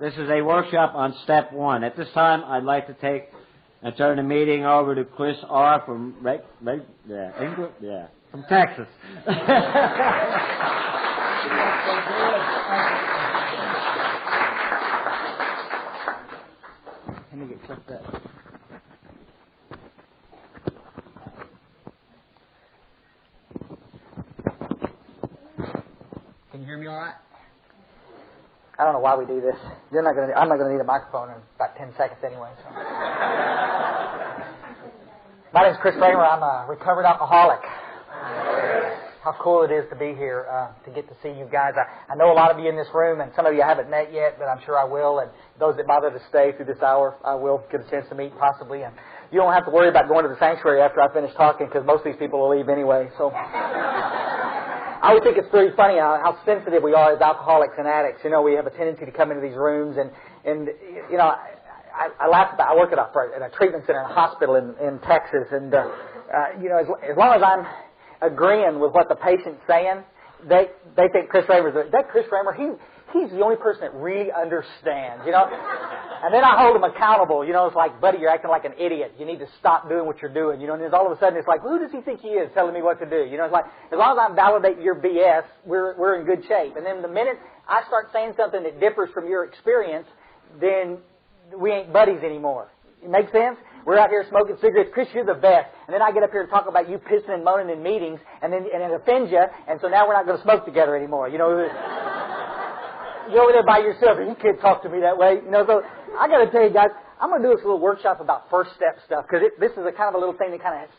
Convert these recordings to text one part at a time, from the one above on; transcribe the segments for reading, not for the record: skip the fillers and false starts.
This is a workshop on step 1. At this time, I'd like to take and turn the meeting over to Chris R. from England, from Texas. Let me get clipped up. Can you hear me all right? I don't know why we do this. I'm not going to need a microphone in about 10 seconds anyway. So. My name is Chris Kramer. I'm a recovered alcoholic. How cool it is to be here, to get to see you guys. I know a lot of you in this room, and some of you I haven't met yet, but I'm sure I will. And those that bother to stay through this hour, I will get a chance to meet possibly. And you don't have to worry about going to the sanctuary after I finish talking, because most of these people will leave anyway. So I always think it's pretty funny how sensitive we are as alcoholics and addicts. You know, we have a tendency to come into these rooms, and you know, I laugh about. I work at a treatment center in a hospital in Texas, and you know, as long as I'm agreeing with what the patient's saying, they think Chris Kramer's Chris Kramer. He's the only person that really understands, you know. And then I hold him accountable. You know, it's like, buddy, you're acting like an idiot. You need to stop doing what you're doing. You know, and then all of a sudden it's like, who does he think he is telling me what to do? You know, it's like, as long as I validate your BS, we're in good shape. And then the minute I start saying something that differs from your experience, then we ain't buddies anymore. It makes sense? We're out here smoking cigarettes. Chris, you're the best. And then I get up here and talk about you pissing and moaning in meetings, and it offends you, and so now we're not going to smoke together anymore. You know, you're over there by yourself, and you can't talk to me that way. You know, so I got to tell you guys, I'm going to do this little workshop about first step stuff, because this is a kind of a little thing that kind of,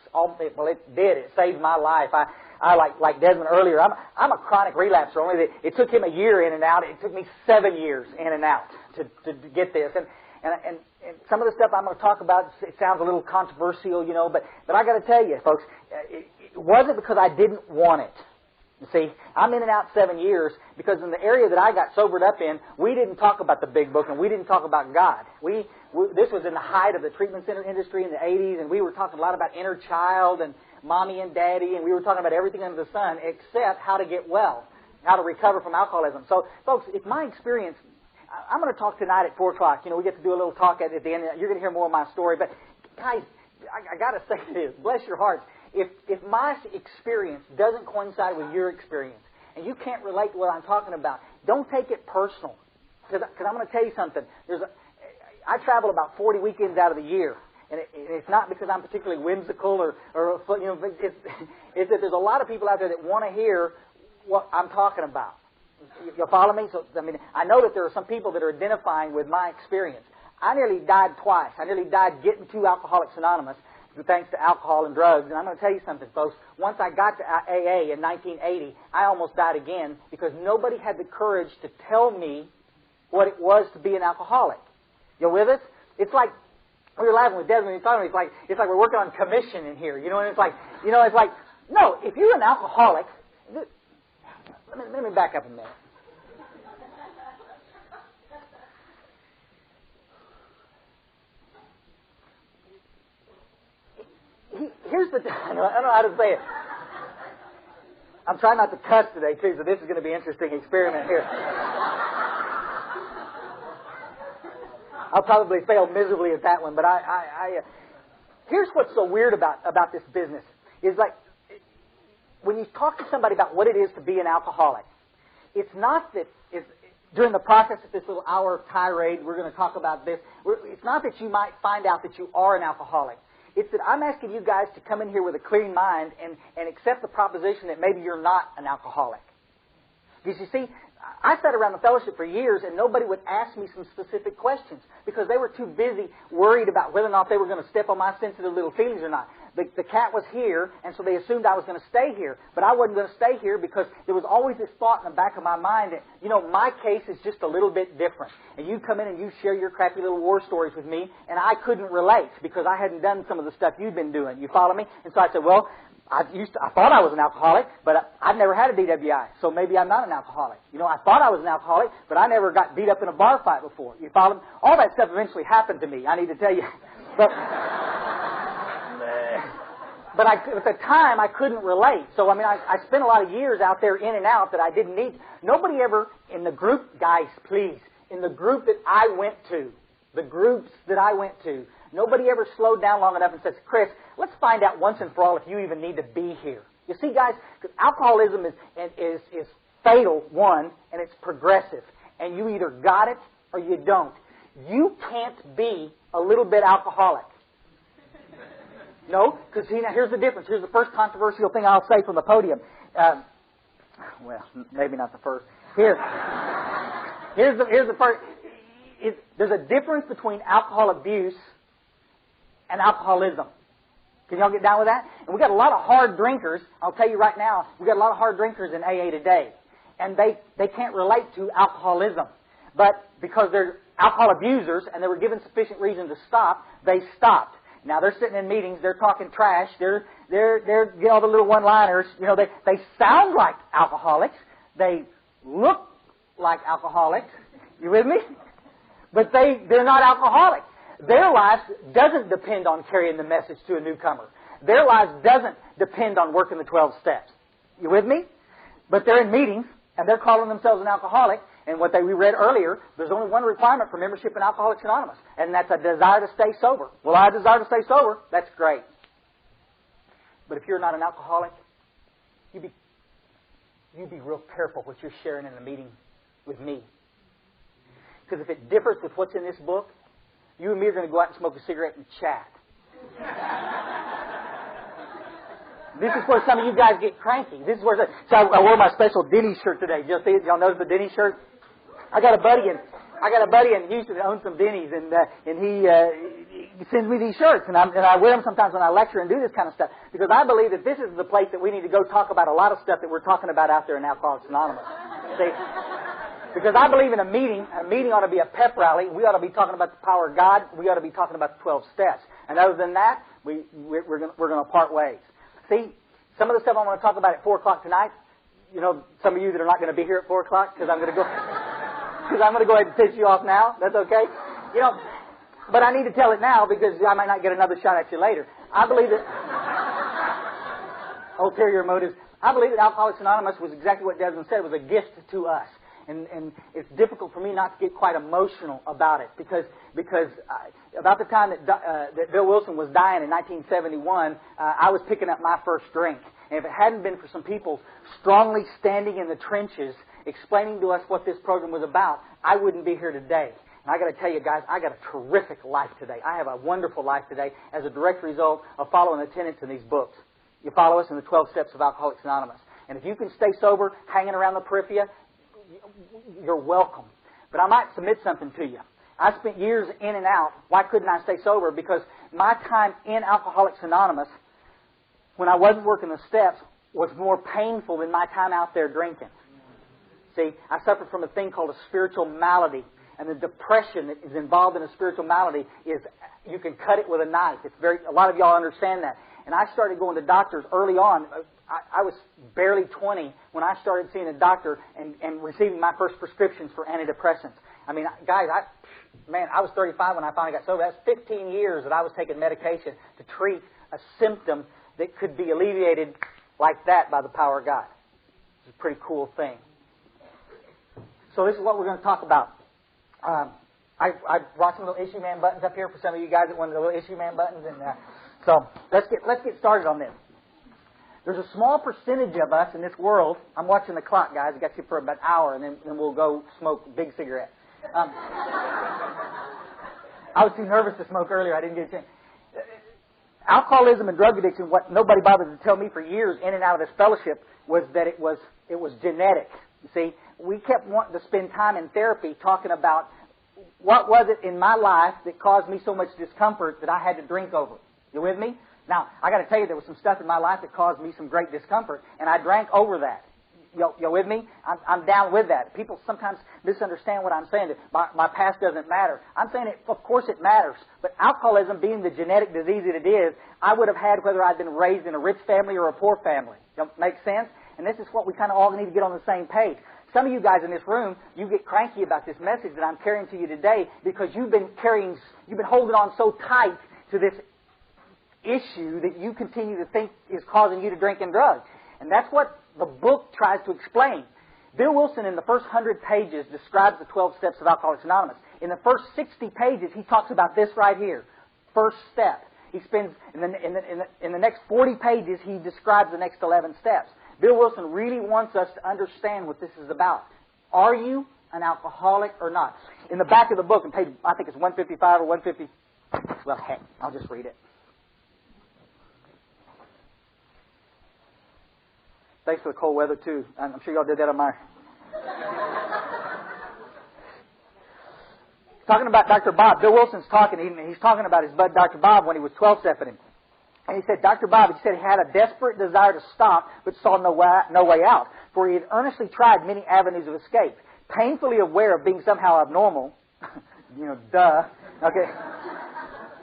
it saved my life. I like Desmond earlier, I'm a chronic relapser. Only it took him a year in and out. It took me 7 years in and out to get this. And some of the stuff I'm going to talk about, it sounds a little controversial, you know, but I got to tell you, folks, it wasn't because I didn't want it. You see, I'm in and out 7 years because in the area that I got sobered up in, we didn't talk about the big book and we didn't talk about God. This was in the height of the treatment center industry in the 80s, and we were talking a lot about inner child and mommy and daddy, and we were talking about everything under the sun except how to get well, how to recover from alcoholism. So, folks, if my experience, I'm going to talk tonight at 4 o'clock. You know, we get to do a little talk at the end. You're going to hear more of my story. But, guys, I got to say this. Bless your hearts. If my experience doesn't coincide with your experience, and you can't relate to what I'm talking about, don't take it personal. Because I'm going to tell you something. I travel about 40 weekends out of the year. And it's not because I'm particularly whimsical or you know, it's that there's a lot of people out there that want to hear what I'm talking about. You follow me? So, I mean, I know that there are some people that are identifying with my experience. I nearly died twice. I nearly died getting to Alcoholics Anonymous thanks to alcohol and drugs. And I'm going to tell you something, folks. Once I got to AA in 1980, I almost died again because nobody had the courage to tell me what it was to be an alcoholic. You with us? It's like, we were laughing with Desmond. He's talking to me. It's like we're working on commission in here. You know, and it's like, no, if you're an alcoholic, let me back up a minute. Here's the... I don't know how to say it. I'm trying not to cuss today, too, so this is going to be an interesting experiment here. I'll probably fail miserably at that one, but here's what's so weird about this business. Is like, when you talk to somebody about what it is to be an alcoholic, it's not that... during the process of this little hour tirade, we're going to talk about this. It's not that you might find out that you are an alcoholic. It's that I'm asking you guys to come in here with a clean mind and accept the proposition that maybe you're not an alcoholic. Because you see, I sat around the fellowship for years and nobody would ask me some specific questions because they were too busy worried about whether or not they were going to step on my sensitive little feelings or not. The cat was here, and so they assumed I was going to stay here. But I wasn't going to stay here because there was always this thought in the back of my mind that, you know, my case is just a little bit different. And you come in and you share your crappy little war stories with me, and I couldn't relate because I hadn't done some of the stuff you've been doing. You follow me? And so I said, well, I thought I was an alcoholic, but I've never had a DWI, so maybe I'm not an alcoholic. You know, I thought I was an alcoholic, but I never got beat up in a bar fight before. You follow me? All that stuff eventually happened to me, I need to tell you. But at the time, I couldn't relate. So, I mean, I spent a lot of years out there in and out that I didn't need. Nobody ever, in the group, guys, please, in the group that I went to, the groups that I went to, nobody ever slowed down long enough and says, Chris, let's find out once and for all if you even need to be here. You see, guys, because alcoholism is fatal, one, and it's progressive. And you either got it or you don't. You can't be a little bit alcoholic. No, because now here's the difference. Here's the first controversial thing I'll say from the podium. Well, maybe not the first. Here's the first. There's a difference between alcohol abuse and alcoholism. Can y'all get down with that? And we got a lot of hard drinkers. I'll tell you right now, we got a lot of hard drinkers in AA today, and they can't relate to alcoholism, but because they're alcohol abusers and they were given sufficient reason to stop, they stopped. Now they're sitting in meetings, they're talking trash, they're get all the little one-liners. You know, they sound like alcoholics, they look like alcoholics. You with me? But they're not alcoholics. Their lives doesn't depend on carrying the message to a newcomer. Their lives doesn't depend on working the 12 steps. You with me? But they're in meetings and they're calling themselves an alcoholic. And what we read earlier, there's only one requirement for membership in Alcoholics Anonymous, and that's a desire to stay sober. Well, I desire to stay sober. That's great. But if you're not an alcoholic, you be real careful what you're sharing in the meeting with me. Because if it differs with what's in this book, you and me are going to go out and smoke a cigarette and chat. This is where some of you guys get cranky. This is where so I wore my special Denny's shirt today. Y'all notice the Denny's shirt? I got a buddy in Houston that owns some Denny's, and he sends me these shirts, and I wear them sometimes when I lecture and do this kind of stuff, because I believe that this is the place that we need to go talk about a lot of stuff that we're talking about out there in Alcoholics Anonymous. See? Because I believe in a meeting ought to be a pep rally. We ought to be talking about the power of God. We ought to be talking about the 12 steps. And other than that, we're going to part ways. See, some of the stuff I want to talk about at 4 o'clock tonight, you know, some of you that are not going to be here at 4 o'clock, because I'm going to go ahead and piss you off now. That's okay. You know, but I need to tell it now because I might not get another shot at you later. I believe that ulterior motives. I believe that Alcoholics Anonymous was exactly what Desmond said. It was a gift to us. And it's difficult for me not to get quite emotional about it because about the time that Bill Wilson was dying in 1971, I was picking up my first drink. And if it hadn't been for some people strongly standing in the trenches explaining to us what this program was about, I wouldn't be here today. And I got to tell you guys, I got a terrific life today. I have a wonderful life today as a direct result of following the tenets in these books. You follow us in the 12 steps of Alcoholics Anonymous. And if you can stay sober, hanging around the periphery, you're welcome. But I might submit something to you. I spent years in and out. Why couldn't I stay sober? Because my time in Alcoholics Anonymous, when I wasn't working the steps, was more painful than my time out there drinking. See, I suffered from a thing called a spiritual malady. And the depression that is involved in a spiritual malady is, you can cut it with a knife. A lot of y'all understand that. And I started going to doctors early on. I was barely 20 when I started seeing a doctor and receiving my first prescriptions for antidepressants. I mean, guys, I was 35 when I finally got sober. That's 15 years that I was taking medication to treat a symptom that could be alleviated like that by the power of God. It's a pretty cool thing. So this is what we're going to talk about. I brought some little issue man buttons up here for some of you guys that wanted the little issue man buttons, and so let's get started on this. There's a small percentage of us in this world. I'm watching the clock, guys. I got you for about an hour, and then we'll go smoke a big cigarette. I was too nervous to smoke earlier. I didn't get a chance. Alcoholism and drug addiction, what nobody bothered to tell me for years in and out of this fellowship was that it was genetic. You see, we kept wanting to spend time in therapy talking about what was it in my life that caused me so much discomfort that I had to drink over. You with me? Now, I got to tell you, there was some stuff in my life that caused me some great discomfort, and I drank over that. You with me? I'm down with that. People sometimes misunderstand what I'm saying. That my past doesn't matter. I'm saying, of course it matters. But alcoholism being the genetic disease that it is, I would have had whether I'd been raised in a rich family or a poor family. Make sense? And this is what we kind of all need to get on the same page. Some of you guys in this room, you get cranky about this message that I'm carrying to you today because you've been holding on so tight to this issue that you continue to think is causing you to drink and drugs. And that's what the book tries to explain. Bill Wilson, in the first 100 pages, describes the 12 steps of Alcoholics Anonymous. In the first 60 pages, he talks about this right here, first step. He spends, in the next 40 pages, he describes the next 11 steps. Bill Wilson really wants us to understand what this is about. Are you an alcoholic or not? In the back of the book, on page, I think it's 155 or 150, well, heck, I'll just read it. Thanks for the cold weather, too. I'm sure y'all did that on my... Talking about Dr. Bob. Bill Wilson's talking. He's talking about his bud, Dr. Bob, when he was 12-stepping him. And he said, Dr. Bob, he said he had a desperate desire to stop, but saw no way out. For he had earnestly tried many avenues of escape. Painfully aware of being somehow abnormal. Duh. Okay.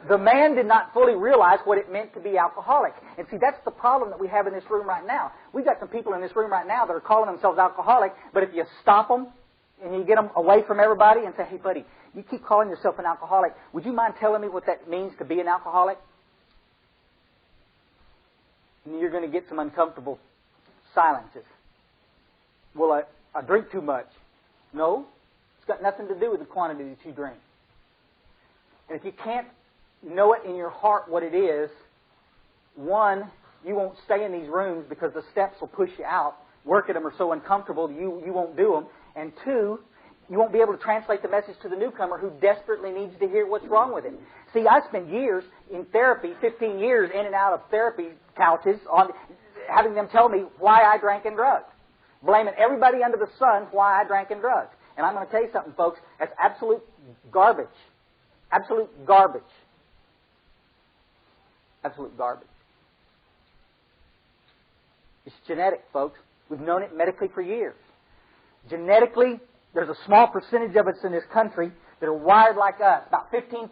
The man did not fully realize what it meant to be alcoholic. And see, that's the problem that we have in this room right now. We've got some people in this room right now that are calling themselves alcoholic, but if you stop them and you get them away from everybody and say, hey, buddy, you keep calling yourself an alcoholic, would you mind telling me what that means to be an alcoholic? And you're going to get some uncomfortable silences. Well, I drink too much. No, it's got nothing to do with the quantity that you drink. And if you can't know it in your heart what it is, one, you won't stay in these rooms because the steps will push you out. Work at them are so uncomfortable you won't do them. And two, you won't be able to translate the message to the newcomer who desperately needs to hear what's wrong with him. See, I spent years in therapy, 15 years in and out of therapy couches, on having them tell me why I drank and drugged. Blaming everybody under the sun why I drank and drugged. And I'm going to tell you something, folks, that's absolute garbage. Absolute garbage. Absolute garbage. It's genetic, folks. We've known it medically for years. Genetically, there's a small percentage of us in this country that are wired like us. About 15%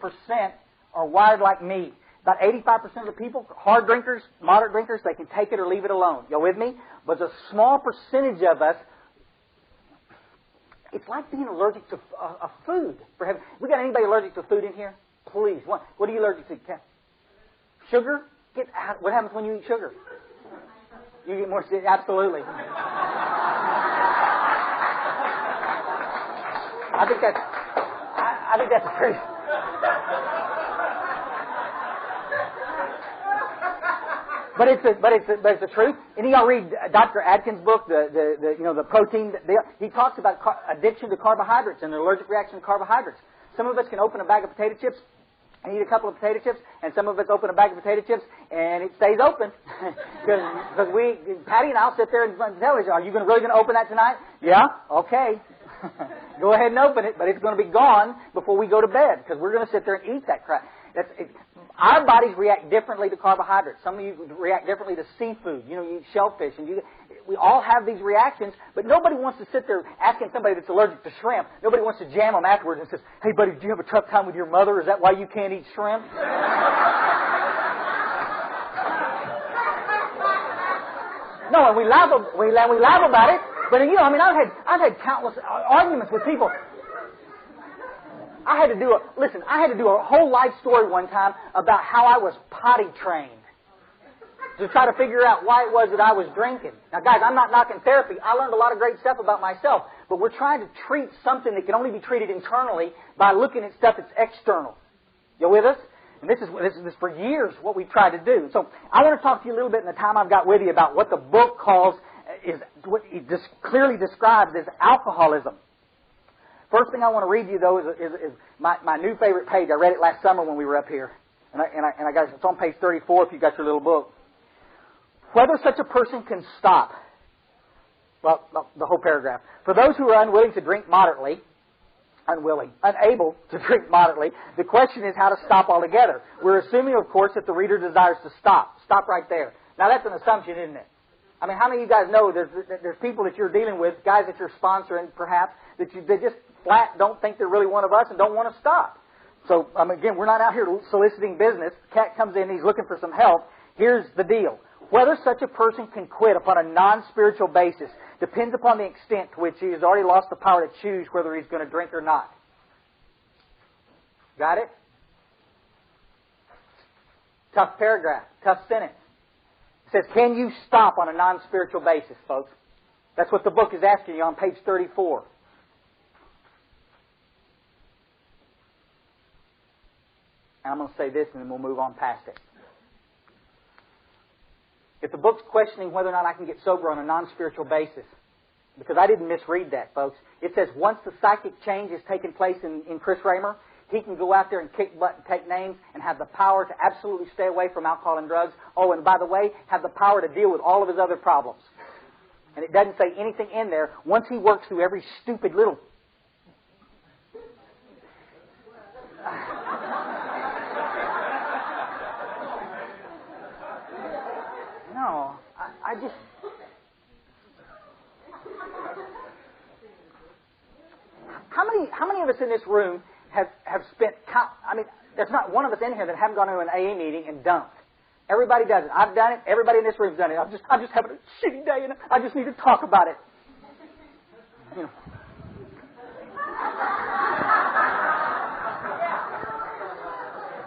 are wired like me. About 85% of the people, hard drinkers, moderate drinkers, they can take it or leave it alone. You with me? But a small percentage of us, it's like being allergic to a food. We got anybody allergic to food in here? Please. What are you allergic to? Sugar? What happens when you eat sugar? You get more sick. Absolutely. I think that's a pretty... But it's the truth. And y'all read Dr. Atkins' book, the protein. He talks about addiction to carbohydrates and the allergic reaction to carbohydrates. Some of us can open a bag of potato chips and eat a couple of potato chips, and some of us open a bag of potato chips and it stays open because Patty and I'll sit there in front of the television. Are you really going to open that tonight? Yeah. Okay. Go ahead and open it, but it's going to be gone before we go to bed because we're going to sit there and eat that crap. Our bodies react differently to carbohydrates. Some of you react differently to seafood. You eat shellfish. We all have these reactions, but nobody wants to sit there asking somebody that's allergic to shrimp. Nobody wants to jam them afterwards and says, hey, buddy, did you have a tough time with your mother? Is that why you can't eat shrimp? No, and we laugh about it. But I've had countless arguments with people. I had to do a whole life story one time about how I was potty trained to try to figure out why it was that I was drinking. Now, guys, I'm not knocking therapy. I learned a lot of great stuff about myself, but we're trying to treat something that can only be treated internally by looking at stuff that's external. You with us? And this is for years what we've tried to do. So I want to talk to you a little bit in the time I've got with you about what the book calls is what it clearly describes as alcoholism. First thing I want to read you, though, is my new favorite page. I read it last summer when we were up here. And I got it's on page 34 if you got your little book. Whether such a person can stop. Well, the whole paragraph. For those who are unable to drink moderately, the question is how to stop altogether. We're assuming, of course, that the reader desires to stop. Stop right there. Now, that's an assumption, isn't it? I mean, how many of you guys know there's people that you're dealing with, guys that you're sponsoring, perhaps, that they just flat don't think they're really one of us and don't want to stop. So, again, we're not out here soliciting business. The cat comes in, he's looking for some help. Here's the deal. Whether such a person can quit upon a non-spiritual basis depends upon the extent to which he has already lost the power to choose whether he's going to drink or not. Got it? Tough paragraph, tough sentence. It says, can you stop on a non-spiritual basis, folks? That's what the book is asking you on page 34. And I'm going to say this and then we'll move on past it. If the book's questioning whether or not I can get sober on a non-spiritual basis, because I didn't misread that, folks. It says once the psychic change has taken place in Chris Raymer, he can go out there and kick butt and take names and have the power to absolutely stay away from alcohol and drugs. Oh, and by the way, have the power to deal with all of his other problems. And it doesn't say anything in there. Once he works through every stupid little... No, I just... How many of us in this room have spent... I mean, there's not one of us in here that haven't gone to an AA meeting and dumped. Everybody does it. I've done it. Everybody in this room's done it. I'm just having a shitty day and I just need to talk about it. You know.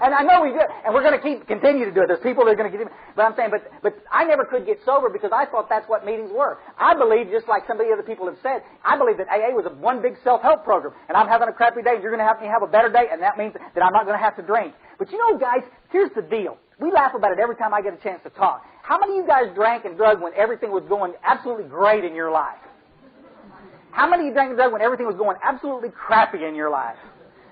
And I know we do, and we're going to continue to do it. There's people that are going to get in. But I'm saying, but I never could get sober because I thought that's what meetings were. I believe, just like some of the other people have said, I believe that AA was one big self-help program. And I'm having a crappy day, and you're going to help me have a better day, and that means that I'm not going to have to drink. But you know, guys, here's the deal. We laugh about it every time I get a chance to talk. How many of you guys drank and drugged when everything was going absolutely great in your life? How many of you drank and drugged when everything was going absolutely crappy in your life?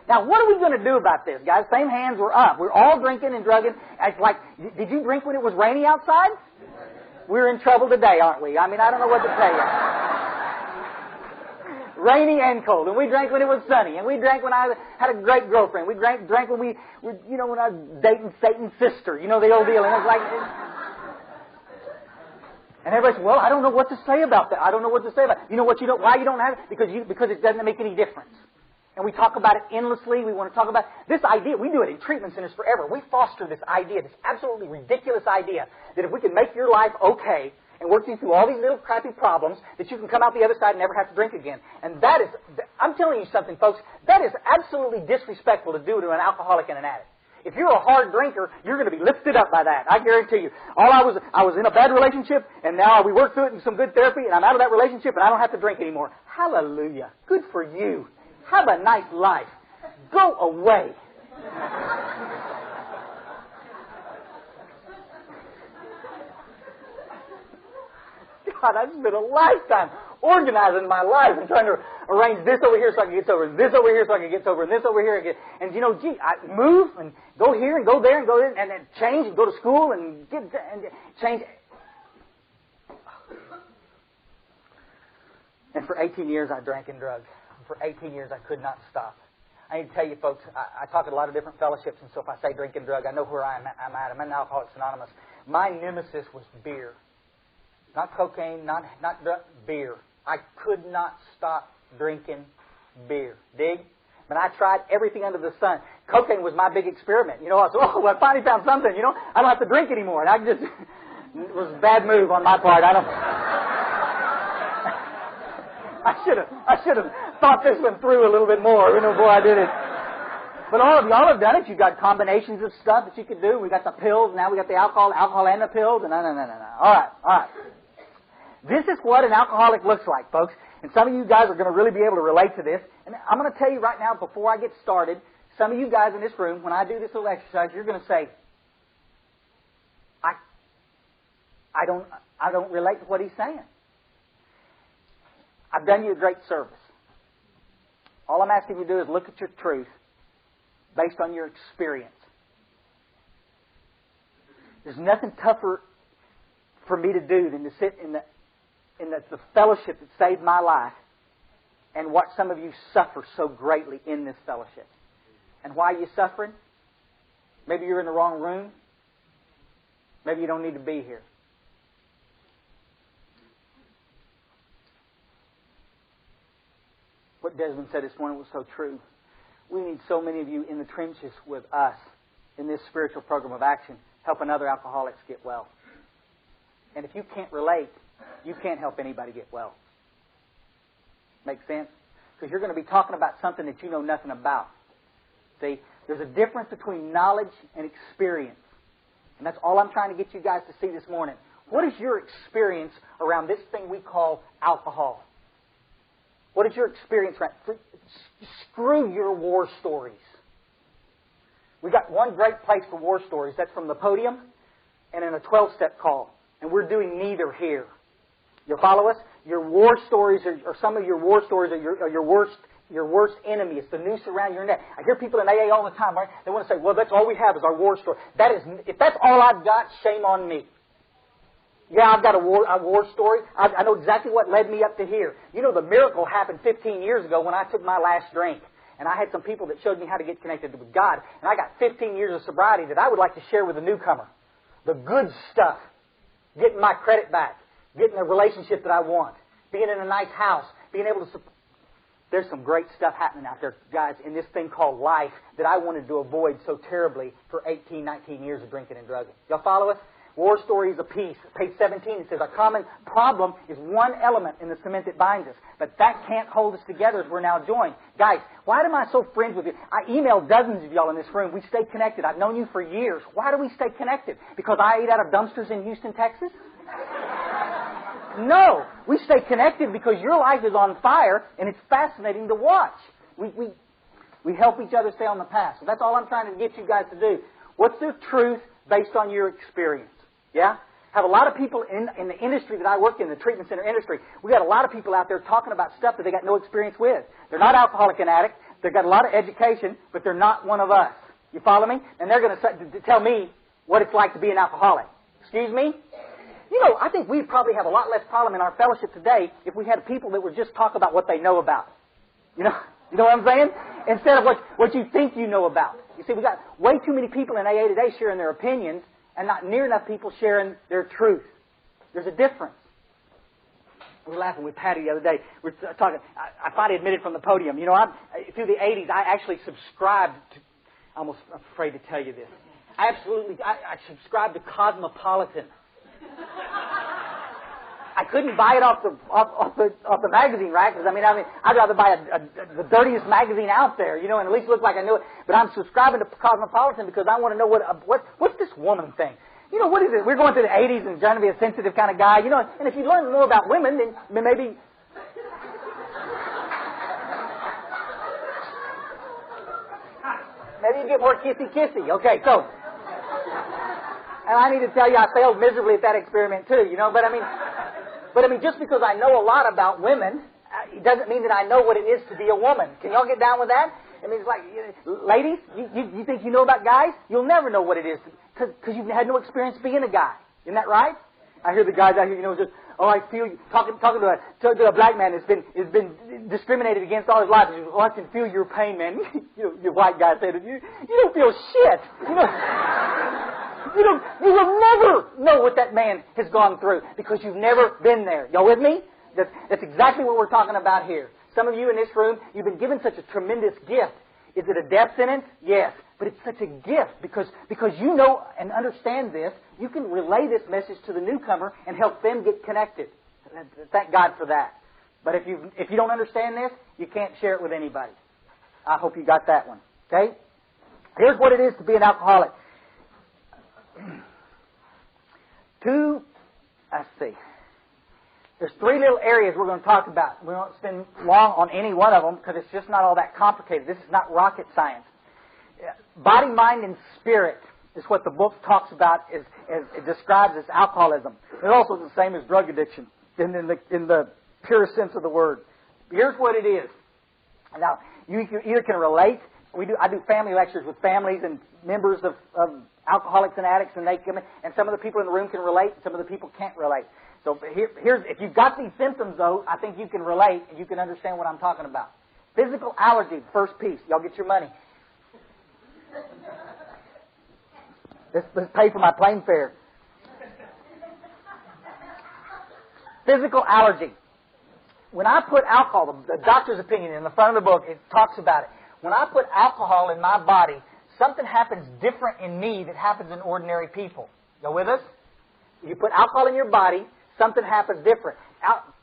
Now, what are we going to do about this, guys? Same hands were up. We're all drinking and drugging. It's like, did you drink when it was rainy outside? We're in trouble today, aren't we? I mean, I don't know what to tell you. Rainy and cold. And we drank when it was sunny. And we drank when I had a great girlfriend. We drank when we were, when I was dating Satan's sister. You know, the old deal. And it's like... And everybody says, well, I don't know what to say about that. I don't know what to say about it. You know what? Why you don't have it? Because it doesn't make any difference. And we talk about it endlessly. We want to talk about this idea. We do it in treatment centers forever. We foster this idea, this absolutely ridiculous idea, that if we can make your life okay and work you through all these little crappy problems, that you can come out the other side and never have to drink again. And that is, I'm telling you something, folks, that is absolutely disrespectful to do to an alcoholic and an addict. If you're a hard drinker, you're going to be lifted up by that. I guarantee you. I was in a bad relationship, and now we worked through it in some good therapy, and I'm out of that relationship, and I don't have to drink anymore. Hallelujah. Good for you. Have a nice life. Go away. God, I've spent a lifetime organizing my life and trying to arrange this over here so I can get sober, and this over here so I can get sober, and this over here. And I move and go here and go there and go there and then change and go to school and change. And for 18 years I drank and drugged. For 18 years, I could not stop. I need to tell you, folks, I talk at a lot of different fellowships, and so if I say drink and drug, I know where I'm at. I'm in Alcoholics Anonymous. My nemesis was beer. Not cocaine, not drug, beer. I could not stop drinking beer. Dig? But I tried everything under the sun. Cocaine was my big experiment. I said, I finally found something, I don't have to drink anymore. And it was a bad move on my part. I should have thought this one through a little bit more, before I did it. But all of y'all have done it. You've got combinations of stuff that you could do. We got the pills, now we got the alcohol and the pills, and no. All right. This is what an alcoholic looks like, folks. And some of you guys are going to really be able to relate to this. And I'm going to tell you right now, before I get started, some of you guys in this room, when I do this little exercise, you're going to say, I don't relate to what he's saying. I've done you a great service. All I'm asking you to do is look at your truth based on your experience. There's nothing tougher for me to do than to sit in the fellowship that saved my life and watch some of you suffer so greatly in this fellowship. And why are you suffering? Maybe you're in the wrong room. Maybe you don't need to be here. What Desmond said this morning was so true. We need so many of you in the trenches with us in this spiritual program of action, helping other alcoholics get well. And if you can't relate, you can't help anybody get well. Make sense? Because you're going to be talking about something that you know nothing about. See, there's a difference between knowledge and experience. And that's all I'm trying to get you guys to see this morning. What is your experience around this thing we call alcohol? What is your experience around? Screw your war stories. We got one great place for war stories. That's from the podium and in a 12-step call. And we're doing neither here. You follow us? Your war stories or some of your war stories are your worst enemy. It's the noose around your neck. I hear people in AA all the time, right? They want to say, well, that's all we have is our war story. If that's all I've got, shame on me. Yeah, I've got a war story. I know exactly what led me up to here. You know, the miracle happened 15 years ago when I took my last drink. And I had some people that showed me how to get connected with God. And I got 15 years of sobriety that I would like to share with a newcomer. The good stuff. Getting my credit back. Getting the relationship that I want. Being in a nice house. Being able to support. There's some great stuff happening out there, guys, in this thing called life that I wanted to avoid so terribly for 18, 19 years of drinking and drugging. Y'all follow us? War Stories of Peace, page 17, it says, our common problem is one element in the cement that binds us. But that can't hold us together as we're now joined. Guys, why am I so friends with you? I emailed dozens of y'all in this room. We stay connected. I've known you for years. Why do we stay connected? Because I ate out of dumpsters in Houston, Texas? No. We stay connected because your life is on fire and it's fascinating to watch. We help each other stay on the path. So that's all I'm trying to get you guys to do. What's the truth based on your experience? Yeah? Have a lot of people in the industry that I work in, the treatment center industry, we got a lot of people out there talking about stuff that they got no experience with. They're not alcoholic and addict. They've got a lot of education, but they're not one of us. You follow me? And they're going to tell me what it's like to be an alcoholic. Excuse me? You know, I think we'd probably have a lot less problem in our fellowship today if we had people that would just talk about what they know about. You know what I'm saying? Instead of what you think you know about. You see, we got way too many people in AA today sharing their opinions and not near enough people sharing their truth. There's a difference. We were laughing with Patty the other day. We were talking. I finally admitted from the podium. You know, through the 80s, I actually subscribed to. I'm almost afraid to tell you this. I subscribed to Cosmopolitan. I couldn't buy it off the magazine rack because I'd rather buy the dirtiest magazine out there, you know, and at least look like I knew it. But I'm subscribing to Cosmopolitan because I want to know what's this woman thing. You know, what is it? We're going through the 80s and trying to be a sensitive kind of guy, you know. And if you learn more about women, then maybe. Maybe you get more kissy. Okay, so. And I need to tell you, I failed miserably at that experiment too, you know. But I mean, just because I know a lot about women, it doesn't mean that I know what it is to be a woman. Can y'all get down with that? I mean, it's like, ladies, you think you know about guys? You'll never know what it is because you've had no experience being a guy. Isn't that right? I hear the guys out here, you know, just, oh, I feel you, talking to a black man that's been discriminated against all his life. He says, oh, I can feel your pain, man. Your white guy said, you don't feel shit. You know. You will never know what that man has gone through because you've never been there. Y'all with me? That's exactly what we're talking about here. Some of you in this room, you've been given such a tremendous gift. Is it a death sentence? Yes. But it's such a gift because you know and understand this. You can relay this message to the newcomer and help them get connected. Thank God for that. But if you don't understand this, you can't share it with anybody. I hope you got that one. Okay? Here's what it is to be an alcoholic. Let's see. There's three little areas we're going to talk about. We won't spend long on any one of them because it's just not all that complicated. This is not rocket science. Body, mind, and spirit is what the book talks about. As it describes as alcoholism. It's also the same as drug addiction in the pure sense of the word. Here's what it is. Now, you either can relate. I do family lectures with families and members of alcoholics and addicts, and they come in, and some of the people in the room can relate, and some of the people can't relate. So here's if you've got these symptoms, though, I think you can relate and you can understand what I'm talking about. Physical allergy, first piece. Y'all get your money. Let's pay for my plane fare. Physical allergy. When I put alcohol, the doctor's opinion in the front of the book, it talks about it. When I put alcohol in my body, something happens different in me that happens in ordinary people. Y'all with us? You put alcohol in your body, something happens different.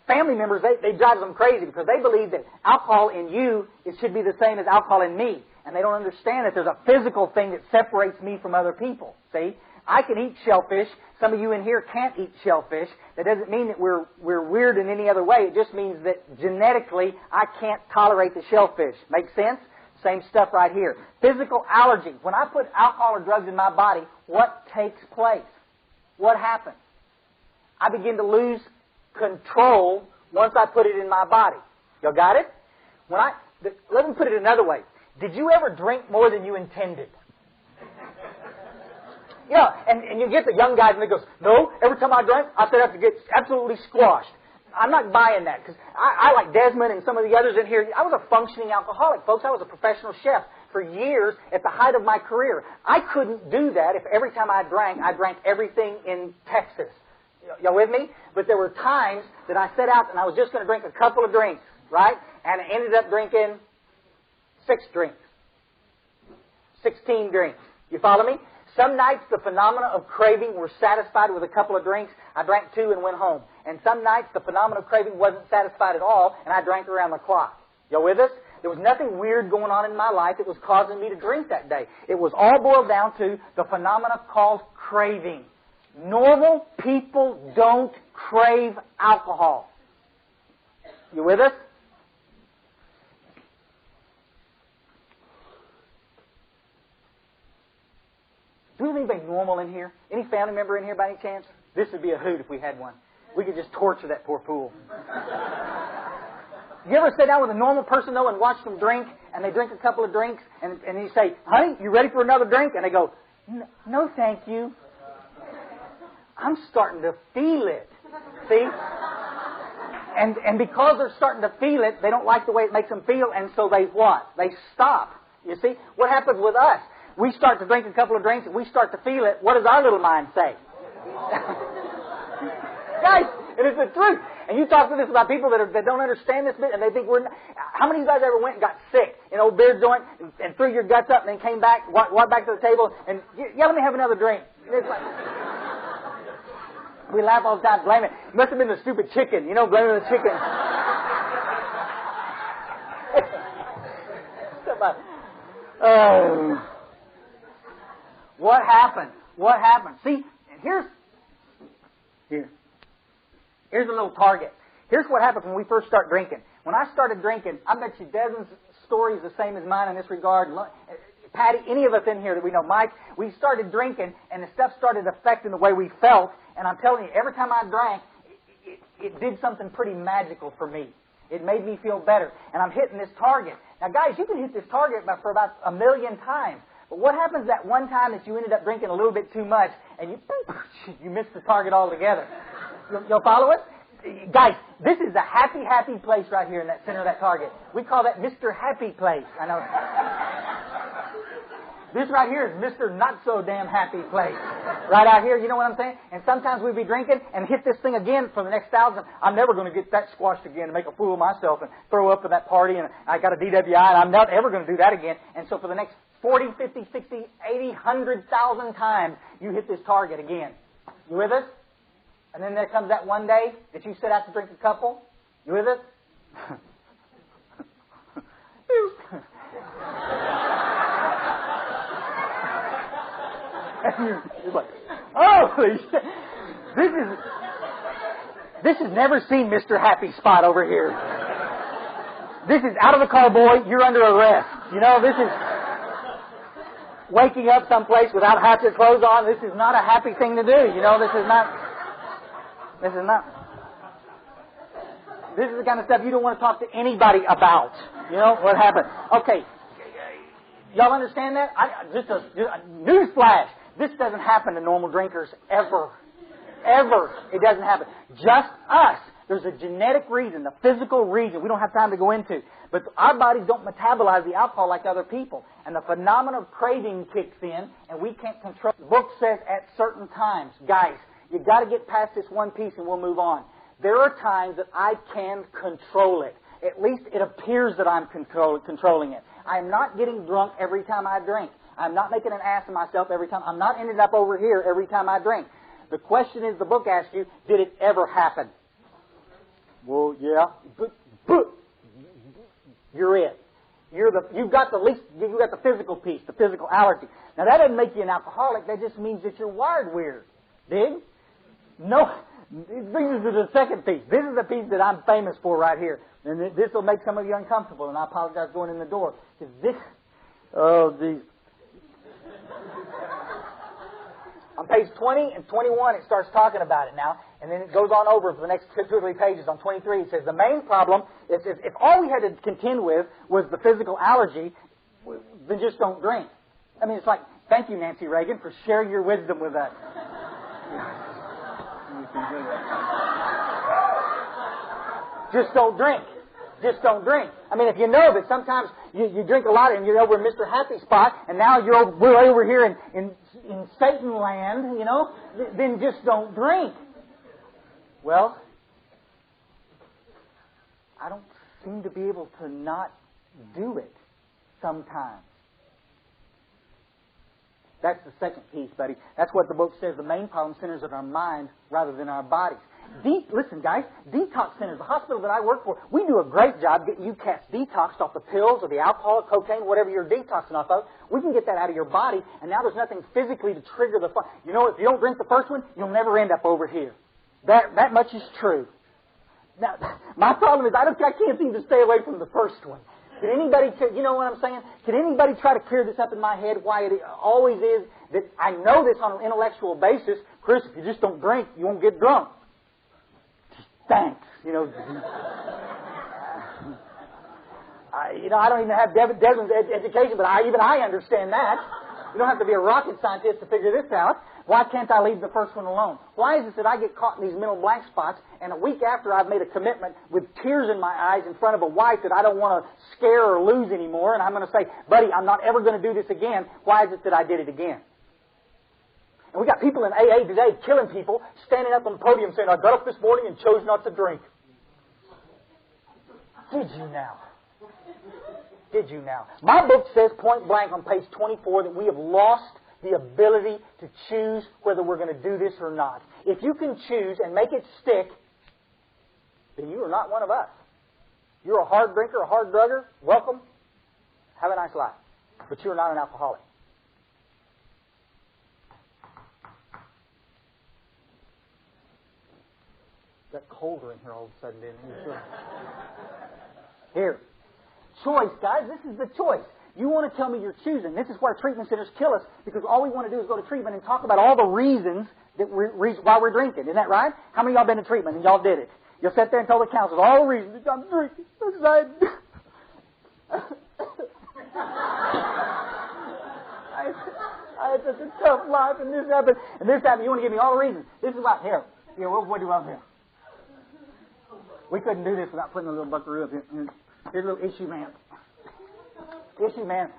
Family members, they drive them crazy because they believe that alcohol in you, it should be the same as alcohol in me. And they don't understand that there's a physical thing that separates me from other people. See? I can eat shellfish. Some of you in here can't eat shellfish. That doesn't mean that we're weird in any other way. It just means that genetically I can't tolerate the shellfish. Make sense? Same stuff right here. Physical allergy. When I put alcohol or drugs in my body, what takes place? What happens? I begin to lose control once I put it in my body. Y'all got it? Let me put it another way. Did you ever drink more than you intended? Yeah, and you get the young guys and they goes, no, every time I drank, I said I have to get absolutely squashed. I'm not buying that because I like Desmond and some of the others in here. I was a functioning alcoholic, folks. I was a professional chef for years at the height of my career. I couldn't do that if every time I drank everything in Texas. Y'all with me? But there were times that I set out and I was just going to drink a couple of drinks, right? And I ended up drinking 6 drinks. 16 drinks. You follow me? Some nights the phenomena of craving were satisfied with a couple of drinks. I drank 2 and went home. And some nights the phenomena of craving wasn't satisfied at all, and I drank around the clock. Y'all with us? There was nothing weird going on in my life that was causing me to drink that day. It was all boiled down to the phenomena called craving. Normal people don't crave alcohol. You with us? Do we have anybody normal in here? Any family member in here by any chance? This would be a hoot if we had one. We could just torture that poor fool. You ever sit down with a normal person, though, and watch them drink, and they drink a couple of drinks, and you say, honey, you ready for another drink? And they go, no, thank you. I'm starting to feel it. See? And because they're starting to feel it, they don't like the way it makes them feel, and so they what? They stop. You see? What happens with us? We start to drink a couple of drinks, and we start to feel it. What does our little mind say? Guys, it is the truth. And you talk to this about people that don't understand this bit, and they think we're not. How many of you guys ever went and got sick in an old beer joint and threw your guts up and then came back, walked back to the table, and, yeah, let me have another drink. It's like, we laugh all the time, blame it. It must have been the stupid chicken, blaming the chicken. What happened? What happened? See, here's a little target. Here's what happens when we first start drinking. When I started drinking, I bet you Desmond's story is the same as mine in this regard. Patty, any of us in here that we know, Mike, we started drinking and the stuff started affecting the way we felt. And I'm telling you, every time I drank, it did something pretty magical for me. It made me feel better. And I'm hitting this target. Now, guys, you can hit this target for about 1 million times. But what happens that one time that you ended up drinking a little bit too much and you missed the target altogether? You'll follow it? Guys, this is a happy, happy place right here in that center of that target. We call that Mr. Happy Place. I know. This right here is Mr. Not So Damn Happy Place. Right out here, you know what I'm saying? And sometimes we'd be drinking and hit this thing again for the next 1,000. I'm never going to get that squashed again and make a fool of myself and throw up at that party and I got a DWI and I'm not ever going to do that again. And so for the next 40, 50, 60, 80, 100,000 times, you hit this target again. You with us? And then there comes that one day that you set out to drink a couple. You with us? It's like, holy shit. This has never seen Mr. Happy Spot over here. This is out of the car, boy. You're under arrest. This is waking up someplace without half your clothes on. This is not a happy thing to do. This is the kind of stuff you don't want to talk to anybody about. What happened? Okay. Y'all understand that? Just a newsflash. This doesn't happen to normal drinkers ever. Ever. It doesn't happen. Just us. There's a genetic reason, the physical reason we don't have time to go into. But our bodies don't metabolize the alcohol like other people. And the phenomenon of craving kicks in, and we can't control. The book says at certain times, guys, you've got to get past this one piece and we'll move on. There are times that I can control it. At least it appears that I'm controlling it. I am not getting drunk every time I drink. I'm not making an ass of myself every time. I'm not ending up over here every time I drink. The question is, the book asks you, did it ever happen? Well, yeah. But you're it. You've got the physical piece, the physical allergy. Now that doesn't make you an alcoholic. That just means that you're wired weird. Dig? No. It brings us to the second piece. This is the piece that I'm famous for right here. And this will make some of you uncomfortable, and I apologize going in the door. Oh, geez. On page 20 and 21, it starts talking about it now, and then it goes on over for the next 2 or 3 pages. On 23, it says the main problem is if all we had to contend with was the physical allergy, then just don't drink. I mean, it's like, thank you, Nancy Reagan, for sharing your wisdom with us. Just don't drink. Just don't drink. I mean, if you know that sometimes you drink a lot and you're over in Mr. Happy Spot, and now we're over here in Satan land, you know, then just don't drink. Well, I don't seem to be able to not do it sometimes. That's the second piece, buddy. That's what the book says. The main problem centers in our mind rather than our bodies. Listen, guys, detox centers, the hospital that I work for, we do a great job getting you cats detoxed off the pills or the alcohol, cocaine, whatever you're detoxing off of. We can get that out of your body, and now there's nothing physically to trigger the fun. You know, if you don't drink the first one, you'll never end up over here. That much is true. Now, my problem is I can't seem to stay away from the first one. Can anybody, you know what I'm saying? Can anybody try to clear this up in my head why it always is that I know this on an intellectual basis? Chris, if you just don't drink, you won't get drunk. Thanks. You know, I don't even have Desmond's education, but even I understand that. You don't have to be a rocket scientist to figure this out. Why can't I leave the first one alone? Why is it that I get caught in these mental blank spots, and a week after I've made a commitment with tears in my eyes in front of a wife that I don't want to scare or lose anymore, and I'm going to say, buddy, I'm not ever going to do this again. Why is it that I did it again? And we got people in AA today killing people, standing up on the podium saying, I got up this morning and chose not to drink. Did you now? Did you now? My book says point blank on page 24 that we have lost the ability to choose whether we're going to do this or not. If you can choose and make it stick, then you are not one of us. You're a hard drinker, a hard drugger, welcome. Have a nice life. But you're not an alcoholic. Got colder in here all of a sudden, didn't it? Here. Choice, guys. This is the choice. You want to tell me you're choosing. This is why treatment centers kill us, because all we want to do is go to treatment and talk about all the reasons that why we're drinking. Isn't that right? How many of y'all been to treatment and y'all did it? You'll sit there and tell the counselors all the reasons that I'm drinking. I had such a tough life, and this happened, and this happened. You want to give me all the reasons. This is what, here, what do I have here? We couldn't do this without putting a little buckaroo up here. Here's a little issue man. Issue man.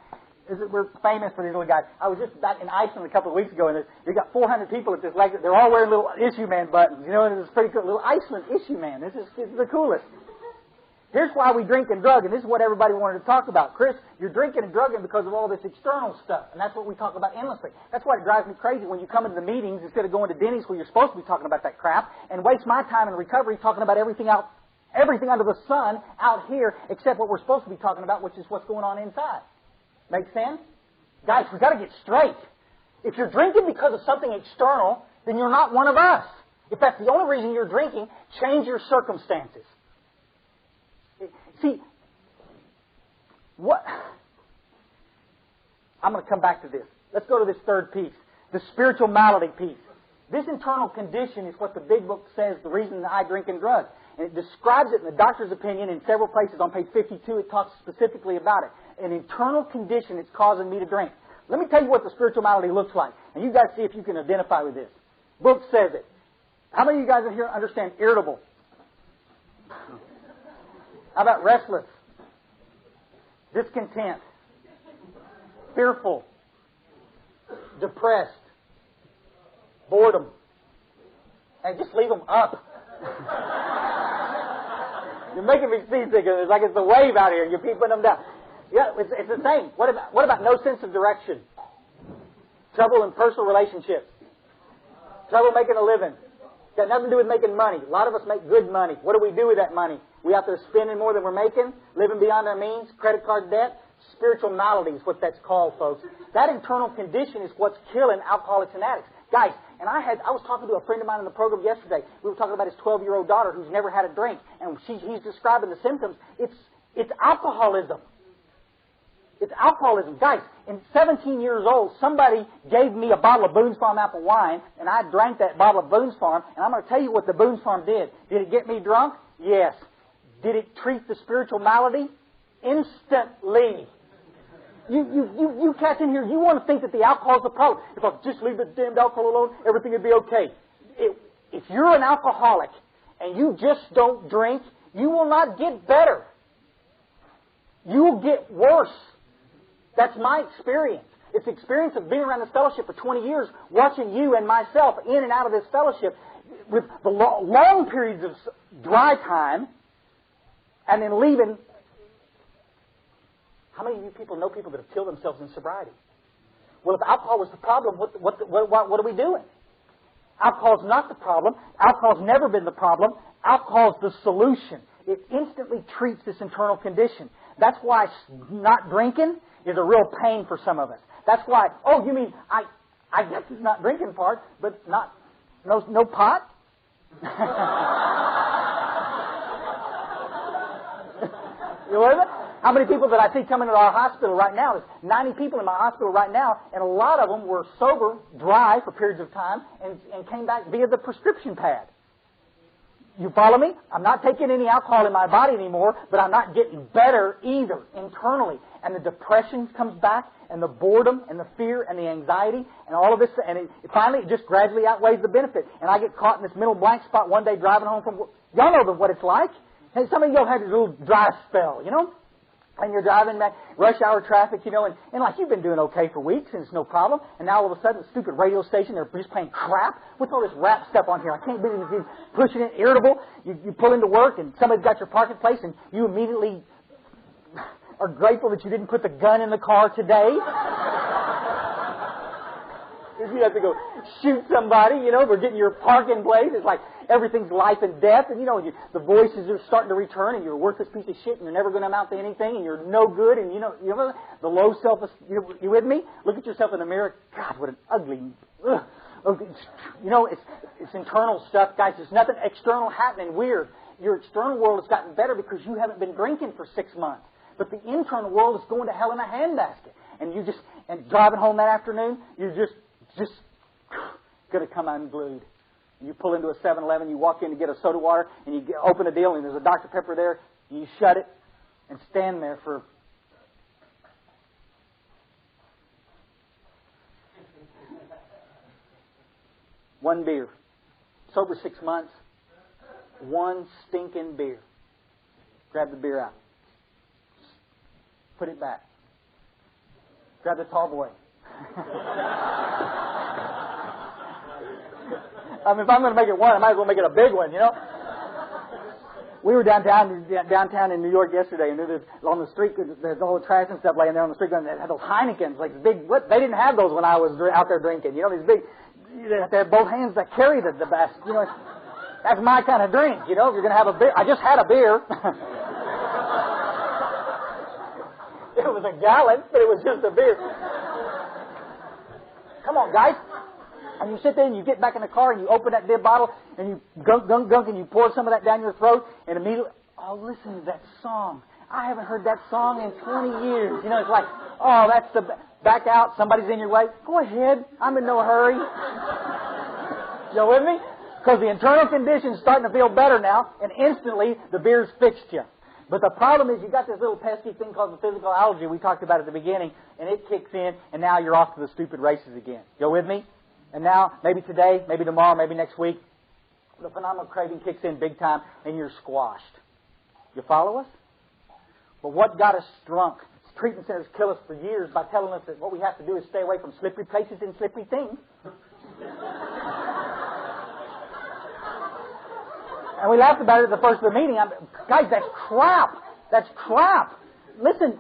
We're famous for these little guys. I was just back in Iceland a couple of weeks ago, and we got 400 people at this lecture. They're all wearing little issue man buttons. You know, and it's pretty cool. Little Iceland issue man. This is the coolest. Here's why we drink and drug, and this is what everybody wanted to talk about. Chris, you're drinking and drugging because of all this external stuff, and that's what we talk about endlessly. That's why it drives me crazy when you come into the meetings instead of going to Denny's where you're supposed to be talking about that crap, and waste my time in recovery talking about everything under the sun out here except what we're supposed to be talking about, which is what's going on inside. Make sense? Guys, we've got to get straight. If you're drinking because of something external, then you're not one of us. If that's the only reason you're drinking, change your circumstances. See, I'm going to come back to this. Let's go to this third piece, the spiritual malady piece. This internal condition is what the big book says the reason that I drink and drug. And it describes it in the doctor's opinion in several places. On page 52, it talks specifically about it. An internal condition that's causing me to drink. Let me tell you what the spiritual malady looks like. And you guys see if you can identify with this. Book says it. How many of you guys in here understand irritable? How about restless? Discontent? Fearful? Depressed? Boredom? And just leave them up. You're making me seasick. It's like it's a wave out here and you keep putting them down. Yeah, it's the same. What about no sense of direction? Trouble in personal relationships? Trouble making a living? Got nothing to do with making money. A lot of us make good money. What do we do with that money? We out there spending more than we're making, living beyond our means, credit card debt, spiritual malady is what that's called, folks. That internal condition is what's killing alcoholics and addicts. Guys, and I was talking to a friend of mine in the program yesterday. We were talking about his 12-year-old daughter who's never had a drink, and he's describing the symptoms. It's alcoholism. It's alcoholism. Guys, in 17 years old, somebody gave me a bottle of Boone's Farm apple wine, and I drank that bottle of Boone's Farm, and I'm going to tell you what the Boone's Farm did. Did it get me drunk? Yes. Did it treat the spiritual malady? Instantly. You cats in here, you want to think that the alcohol is the problem. If I just leave the damned alcohol alone, everything would be okay. If you're an alcoholic and you just don't drink, you will not get better. You will get worse. That's my experience. It's the experience of being around this fellowship for 20 years, watching you and myself in and out of this fellowship with the long periods of dry time and then leaving. How many of you people know people that have killed themselves in sobriety? Well, if alcohol was the problem, what are we doing? Alcohol's not the problem. Alcohol's never been the problem. Alcohol's the solution. It instantly treats this internal condition. That's why not drinking is a real pain for some of us. That's why, oh, you mean, I guess it's not drinking part, but no pot? You with it? How many people that I see coming to our hospital right now? There's 90 people in my hospital right now, and a lot of them were sober, dry for periods of time, and came back via the prescription pad. You follow me? I'm not taking any alcohol in my body anymore, but I'm not getting better either internally. And the depression comes back, and the boredom, and the fear, and the anxiety, and all of this, and finally it just gradually outweighs the benefit. And I get caught in this mental blank spot one day driving home from work. Y'all know what it's like. And some of y'all had this little dry spell, you know? And you're driving back, rush hour traffic, you know, and like you've been doing okay for weeks and it's no problem. And now all of a sudden, the stupid radio station, they're just playing crap. What's all this rap stuff on here? I can't believe it's pushing it, irritable. You pull into work and somebody's got your parking place and you immediately are grateful that you didn't put the gun in the car today. You have to go shoot somebody, you know, for getting your parking place. It's like everything's life and death, and you know, the voices are starting to return, and you're a worthless piece of shit, and you're never going to amount to anything, and you're no good, and you know the low self-esteem. You with me? Look at yourself in the mirror. God, what an ugly. You know, it's internal stuff, guys. There's nothing external happening weird. Your external world has gotten better because you haven't been drinking for 6 months, but the internal world is going to hell in a handbasket. And driving home that afternoon, you're just going to come unglued. You pull into a 7-Eleven, you walk in to get a soda water, and you open a deal, and there's a Dr. Pepper there, and you shut it and stand there for one beer. Sober 6 months, one stinking beer. Grab the beer out. Put it back. Grab the tall boy. I mean, if I'm going to make it one, I might as well make it a big one, you know. We were downtown in New York yesterday, and there's on the street, there's all the trash and stuff laying there on the street, and they had those Heinekens, like big. They didn't have those when I was out there drinking. You know, these big. You have to have both hands that carry the best. You know, that's my kind of drink. You know, if you're going to have a beer, I just had a beer. It was a gallon, but it was just a beer. Come on, guys. And you sit there and you get back in the car and you open that beer bottle and you gunk, and you pour some of that down your throat and immediately, oh, listen to that song. I haven't heard that song in 20 years. You know, it's like, oh, that's the, back out, somebody's in your way. Go ahead. I'm in no hurry. You with me? Because the internal condition's starting to feel better now, and instantly the beer's fixed you. But the problem is you got this little pesky thing called the physical allergy we talked about at the beginning, and it kicks in, and now you're off to the stupid races again. You with me? And now, maybe today, maybe tomorrow, maybe next week, the phenomenal craving kicks in big time, and you're squashed. You follow us? But what got us drunk? Treatment centers kill us for years by telling us that what we have to do is stay away from slippery places and slippery things. And we laughed about it at the first of the meeting. Guys, that's crap. That's crap. Listen.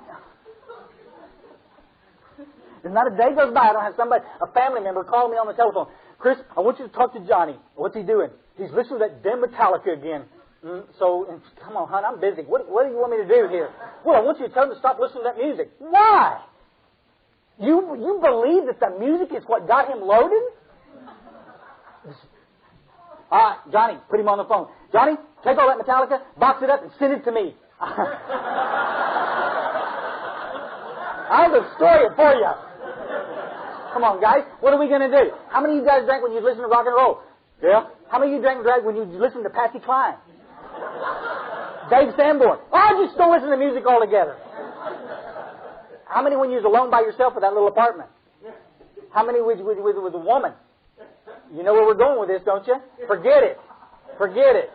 There's not a day goes by I don't have somebody, a family member, call me on the telephone. Chris, I want you to talk to Johnny. What's he doing? He's listening to that damn Metallica again. So, come on, hon, I'm busy. What do you want me to do here? Well, I want you to tell them to stop listening to that music. Why? You believe that the music is what got him loaded? All right, Johnny, put him on the phone. Johnny, take all that Metallica, box it up, and send it to me. I'll destroy it for you. Come on, guys. What are we going to do? How many of you guys drank when you listened to rock and roll? Yeah. How many of you drank when you listened to Patsy Cline? Dave Sanborn. Oh, just don't listen to music altogether. How many when you was alone by yourself with that little apartment? How many with a woman? You know where we're going with this, don't you? Forget it. Forget it.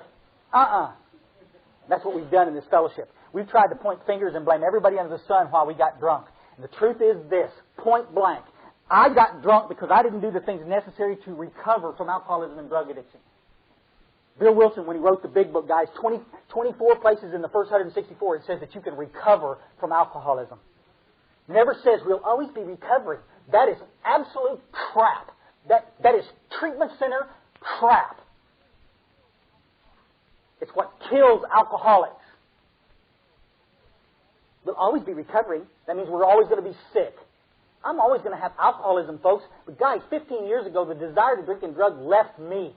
That's what we've done in this fellowship. We've tried to point fingers and blame everybody under the sun while we got drunk. And the truth is this, point blank. I got drunk because I didn't do the things necessary to recover from alcoholism and drug addiction. Bill Wilson, when he wrote the big book, guys, 24 places in the first 164, it says that you can recover from alcoholism. Never says we'll always be recovering. That is absolute crap. That is treatment center crap. It's what kills alcoholics. We'll always be recovering. That means we're always going to be sick. I'm always going to have alcoholism, folks. But guys, 15 years ago, the desire to drink and drug left me.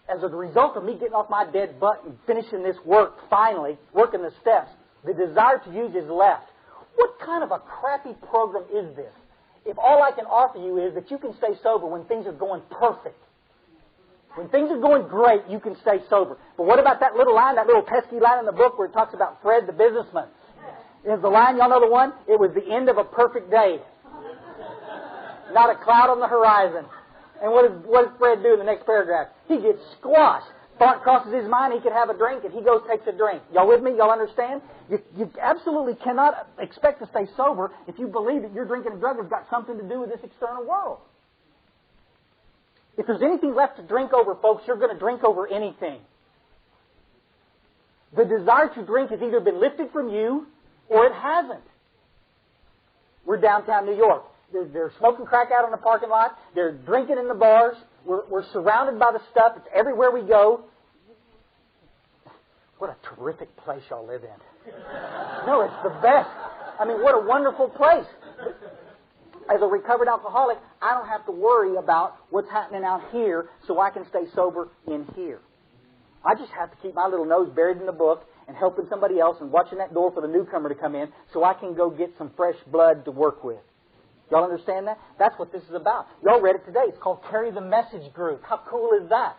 As a result of me getting off my dead butt and finishing this work, finally, working the steps, the desire to use is left. What kind of a crappy program is this? If all I can offer you is that you can stay sober when things are going perfect. When things are going great, you can stay sober. But what about that little line, that little pesky line in the book where it talks about Fred the businessman? Is the line, y'all know the one? It was the end of a perfect day. Not a cloud on the horizon. And what does Fred do in the next paragraph? He gets squashed. Thought crosses his mind, he could have a drink, and he goes takes a drink. Y'all with me? Y'all understand? You absolutely cannot expect to stay sober if you believe that your drinking and drug has got something to do with this external world. If there's anything left to drink over, folks, you're going to drink over anything. The desire to drink has either been lifted from you or it hasn't. We're downtown New York. They're smoking crack out in the parking lot. They're drinking in the bars. We're surrounded by the stuff. It's everywhere we go. What a terrific place y'all live in. No, it's the best. I mean, what a wonderful place. As a recovered alcoholic, I don't have to worry about what's happening out here so I can stay sober in here. I just have to keep my little nose buried in the book and helping somebody else and watching that door for the newcomer to come in so I can go get some fresh blood to work with. Y'all understand that? That's what this is about. Y'all read it today. It's called Carry the Message Group. How cool is that?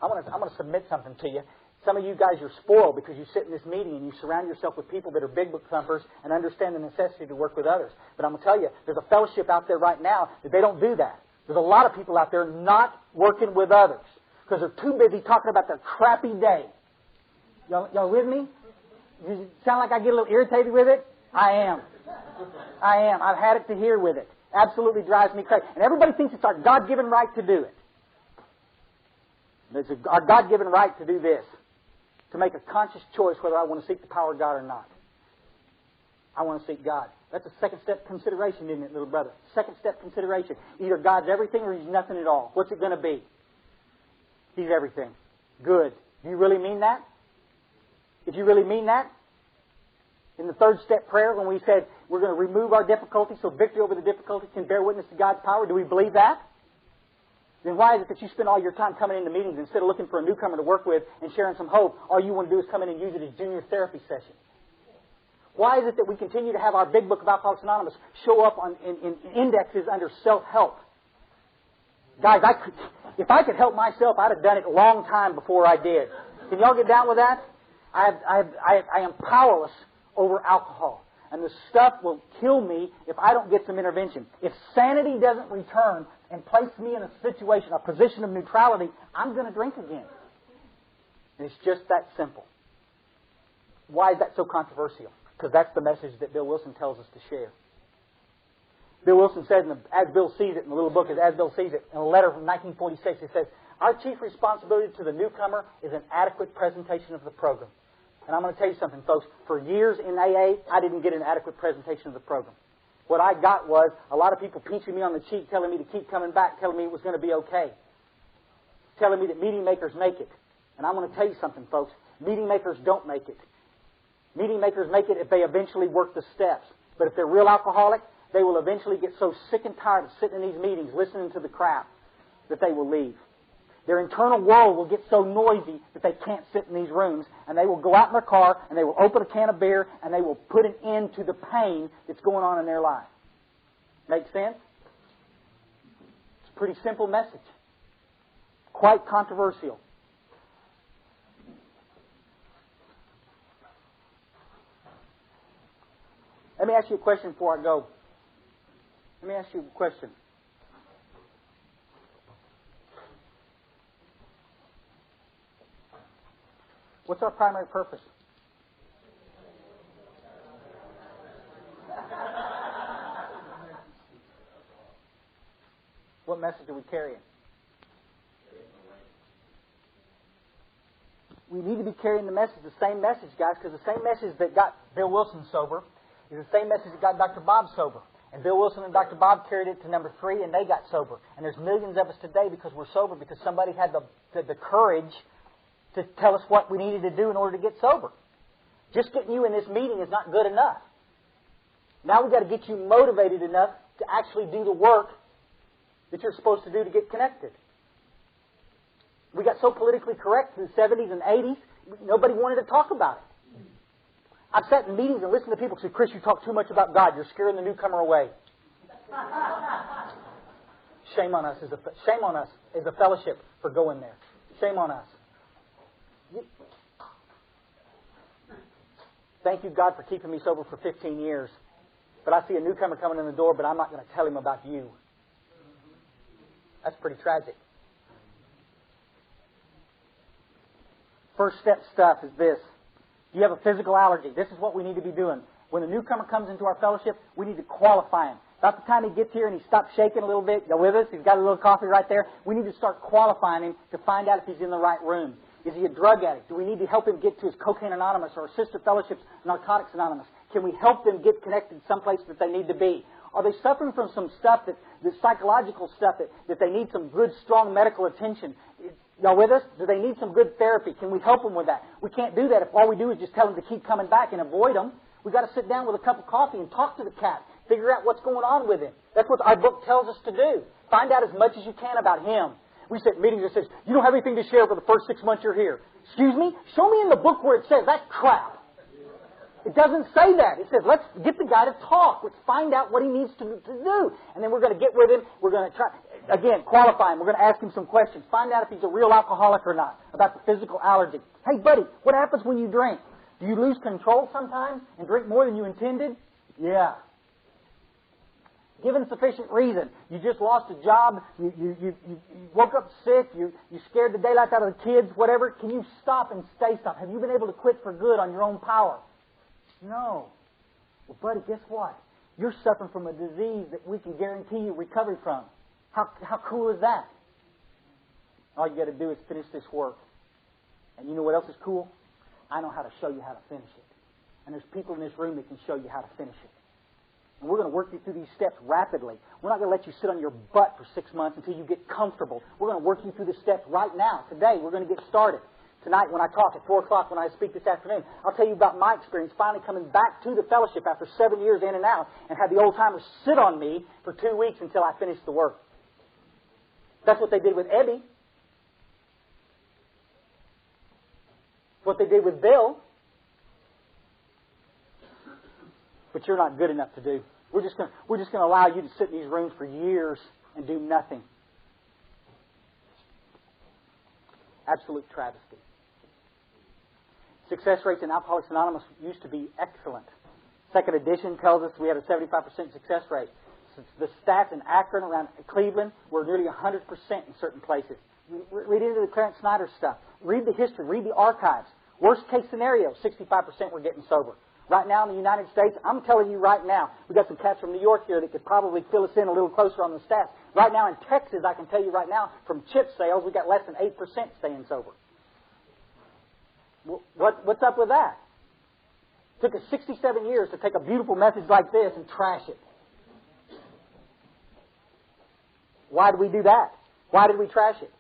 I'm going to submit something to you. Some of you guys are spoiled because you sit in this meeting and you surround yourself with people that are big book thumpers and understand the necessity to work with others. But I'm going to tell you, there's a fellowship out there right now that they don't do that. There's a lot of people out there not working with others because they're too busy talking about their crappy day. Y'all with me? You sound like I get a little irritated with it? I am. I've had it to here with it. Absolutely drives me crazy. And everybody thinks it's our God-given right to do it. It's our God-given right to do this. To make a conscious choice whether I want to seek the power of God or not. I want to seek God. That's a second step consideration, isn't it, little brother? Second step consideration. Either God's everything or He's nothing at all. What's it going to be? He's everything. Good. Do you really mean that? If you really mean that, in the third step prayer when we said we're going to remove our difficulty so victory over the difficulty can bear witness to God's power, do we believe that? Then why is it that you spend all your time coming into meetings instead of looking for a newcomer to work with and sharing some hope, all you want to do is come in and use it as junior therapy sessions? Why is it that we continue to have our big book of Alcoholics Anonymous show up in indexes under self-help? Guys, if I could help myself, I'd have done it a long time before I did. Can y'all get down with that? I am powerless over alcohol. And the stuff will kill me if I don't get some intervention. If sanity doesn't return and place me in a situation, a position of neutrality, I'm going to drink again. And it's just that simple. Why is that so controversial? Because that's the message that Bill Wilson tells us to share. Bill Wilson said, as Bill sees it in the little book, As Bill Sees It, in a letter from 1946, it says, our chief responsibility to the newcomer is an adequate presentation of the program. And I'm going to tell you something, folks. For years in AA, I didn't get an adequate presentation of the program. What I got was a lot of people pinching me on the cheek, telling me to keep coming back, telling me it was going to be okay. Telling me that meeting makers make it. And I'm going to tell you something, folks. Meeting makers don't make it. Meeting makers make it if they eventually work the steps. But if they're real alcoholic, they will eventually get so sick and tired of sitting in these meetings listening to the crap that they will leave. Their internal world will get so noisy that they can't sit in these rooms, and they will go out in their car and they will open a can of beer and they will put an end to the pain that's going on in their life. Make sense? It's a pretty simple message. Quite controversial. Let me ask you a question before I go. Let me ask you a question. What's our primary purpose? What message are we carrying? We need to be carrying the message, the same message, guys, because the same message that got Bill Wilson sober is the same message that got Dr. Bob sober. And Bill Wilson and Dr. Bob carried it to number 3, and they got sober. And there's millions of us today because we're sober, because somebody had the courage to tell us what we needed to do in order to get sober. Just getting you in this meeting is not good enough. Now we've got to get you motivated enough to actually do the work that you're supposed to do to get connected. We got so politically correct in the 70s and 80s, nobody wanted to talk about it. I've sat in meetings and listened to people say, Chris, you talk too much about God. You're scaring the newcomer away. Shame on us as a fellowship for going there. Shame on us. Thank you, God, for keeping me sober for 15 years. But I see a newcomer coming in the door, but I'm not going to tell him about you. That's pretty tragic. First step stuff is this. Do you have a physical allergy? This is what we need to be doing. When a newcomer comes into our fellowship, we need to qualify him. About the time he gets here and he stops shaking a little bit, you're with us, he's got a little coffee right there, we need to start qualifying him to find out if he's in the right room. Is he a drug addict? Do we need to help him get to his Cocaine Anonymous or sister fellowships, Narcotics Anonymous? Can we help them get connected someplace that they need to be? Are they suffering from some stuff, the psychological stuff, that they need some good, strong medical attention? Y'all with us? Do they need some good therapy? Can we help them with that? We can't do that if all we do is just tell them to keep coming back and avoid them. We've got to sit down with a cup of coffee and talk to the cat. Figure out what's going on with him. That's what our book tells us to do. Find out as much as you can about him. We sit in meetings that says, you don't have anything to share for the first 6 months you're here. Excuse me? Show me in the book where it says that's crap. It doesn't say that. It says, let's get the guy to talk. Let's find out what he needs to do. And then we're going to get with him. We're going to try, again, qualify him. We're going to ask him some questions. Find out if he's a real alcoholic or not, about the physical allergy. Hey, buddy, what happens when you drink? Do you lose control sometimes and drink more than you intended? Yeah. Given sufficient reason. You just lost a job. You woke up sick. You scared the daylights out of the kids, whatever. Can you stop and stay stopped? Have you been able to quit for good on your own power? No. Well, buddy, guess what? You're suffering from a disease that we can guarantee you recovery from. How cool is that? All you got to do is finish this work. And you know what else is cool? I know how to show you how to finish it. And there's people in this room that can show you how to finish it. And we're going to work you through these steps rapidly. We're not going to let you sit on your butt for 6 months until you get comfortable. We're going to work you through the steps right now. Today, we're going to get started. Tonight, when I talk at 4 o'clock, when I speak this afternoon, I'll tell you about my experience finally coming back to the fellowship after 7 years in and out and had the old-timers sit on me for 2 weeks until I finished the work. That's what they did with Ebby. What they did with Bill. But you're not good enough to do. We're just going to allow you to sit in these rooms for years and do nothing. Absolute travesty. Success rates in Alcoholics Anonymous used to be excellent. Second edition tells us we had a 75% success rate. The stats in Akron, around Cleveland, were nearly 100% in certain places. Read into the Clarence Snyder stuff. Read the history. Read the archives. Worst case scenario, 65% were getting sober. Right now in the United States, I'm telling you right now, we've got some cats from New York here that could probably fill us in a little closer on the stats. Right now in Texas, I can tell you right now, from chip sales, we've got less than 8% staying sober. What's up with that? It took us 67 years to take a beautiful message like this and trash it. Why did we do that? Why did we trash it?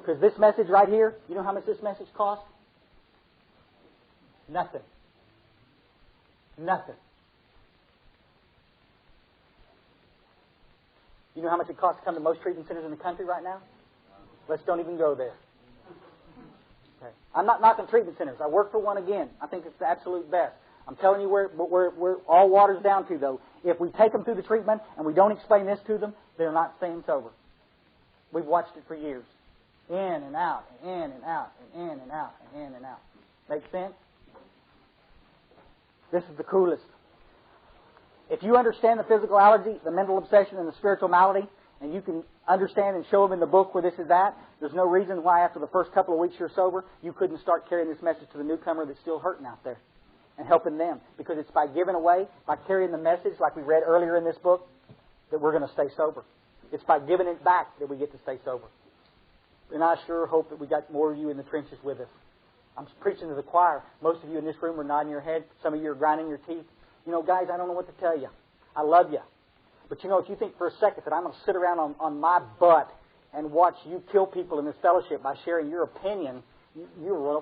Because this message right here, you know how much this message costs? Nothing. Nothing. You know how much it costs to come to most treatment centers in the country right now? Let's don't even go there. Okay. I'm not knocking treatment centers. I work for one again. I think it's the absolute best. I'm telling you where all water's down to, though. If we take them through the treatment and we don't explain this to them, they're not staying sober. We've watched it for years. In and out, and in and out, and in and out, and in and out. Make sense? This is the coolest. If you understand the physical allergy, the mental obsession, and the spiritual malady, and you can understand and show them in the book where this is at, there's no reason why after the first couple of weeks you're sober, you couldn't start carrying this message to the newcomer that's still hurting out there and helping them. Because it's by giving away, by carrying the message, like we read earlier in this book, that we're going to stay sober. It's by giving it back that we get to stay sober. And I sure hope that we got more of you in the trenches with us. I'm preaching to the choir. Most of you in this room are nodding your head. Some of you are grinding your teeth. You know, guys, I don't know what to tell you. I love you. But you know, if you think for a second that I'm going to sit around on my butt and watch you kill people in this fellowship by sharing your opinion, you're wrong.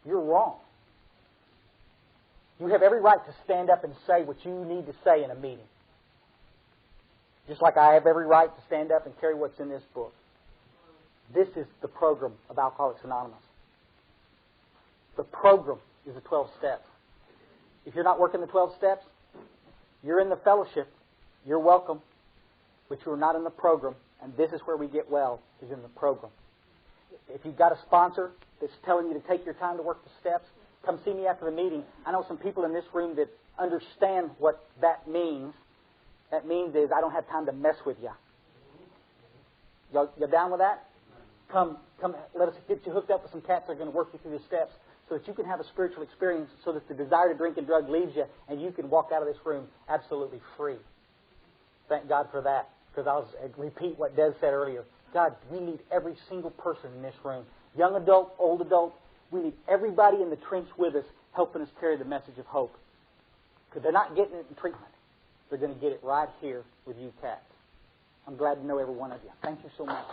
You're wrong. You have every right to stand up and say what you need to say in a meeting. Just like I have every right to stand up and carry what's in this book. This is the program of Alcoholics Anonymous. The program is the 12 steps. If you're not working the 12 steps, you're in the fellowship, you're welcome, but you're not in the program, and this is where we get well, is in the program. If you've got a sponsor that's telling you to take your time to work the steps, come see me after the meeting. I know some people in this room that understand what that means. That means is I don't have time to mess with you. You down with that? Come, let us get you hooked up with some cats that are going to work you through the steps so that you can have a spiritual experience, so that the desire to drink and drug leaves you and you can walk out of this room absolutely free. Thank God for that, because I'll repeat what Des said earlier. God, we need every single person in this room, young adult, old adult. We need everybody in the trench with us helping us carry the message of hope, because they're not getting it in treatment. They're going to get it right here with you cats. I'm glad to know every one of you. Thank you so much.